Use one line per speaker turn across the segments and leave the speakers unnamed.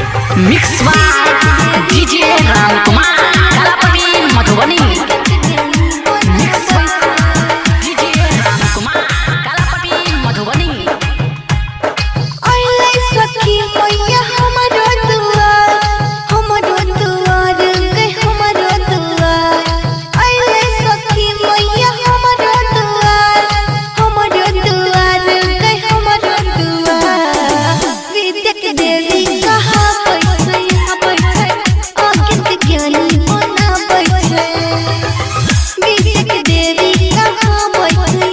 Mix by DJ Ram Kumar Kalapati Madhubani. Mix by DJ Ram Kumar Kalapati Madhubani.
Oile sakhi moya hamaro duar ke hamaro duar. Oile sakhi moya hamaro duar ke hamaro duar. Vidya ke devi kaha बैठे आंगन के ज्ञानी बना बैठे विद्या के देवी कहाँ बैठे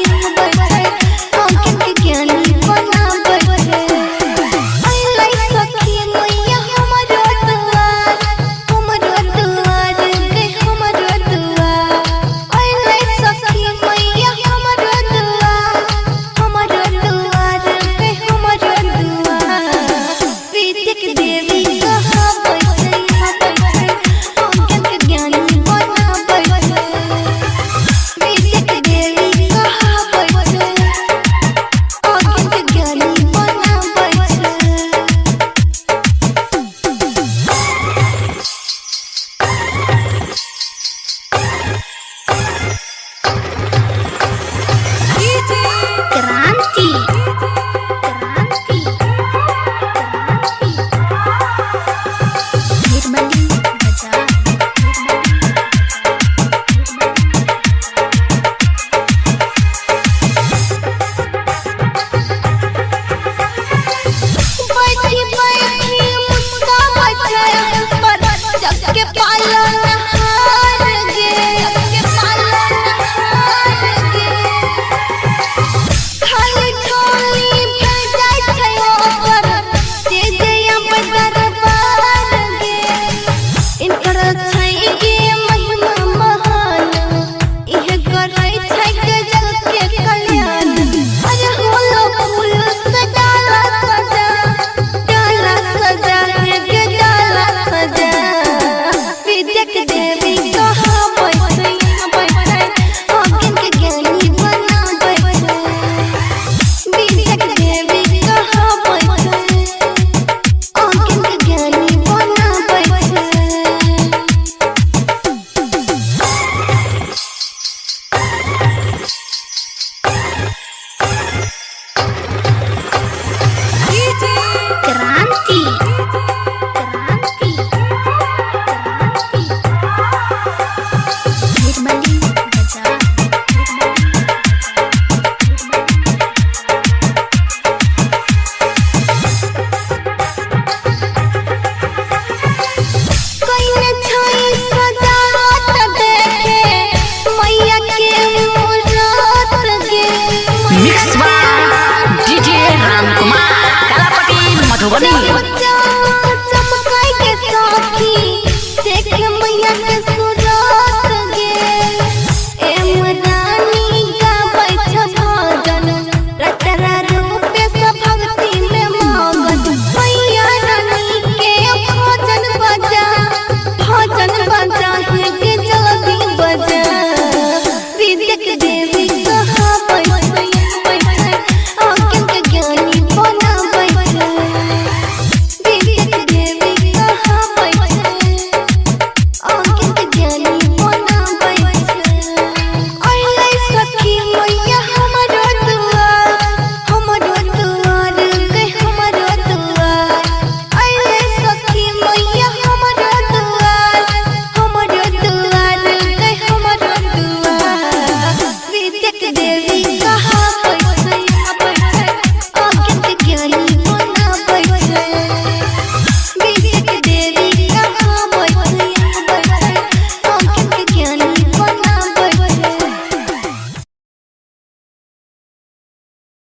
आंगन के ज्ञानी बना बैठे अइलै सखी मैया हमरो दुआर के हमरो दुआर अइलै सखी मैया हमरो दुआर के हमरो दुआर विद्या के देवी कहाँ
Mix by DJ Ram Kumar Kalapati Madhubani.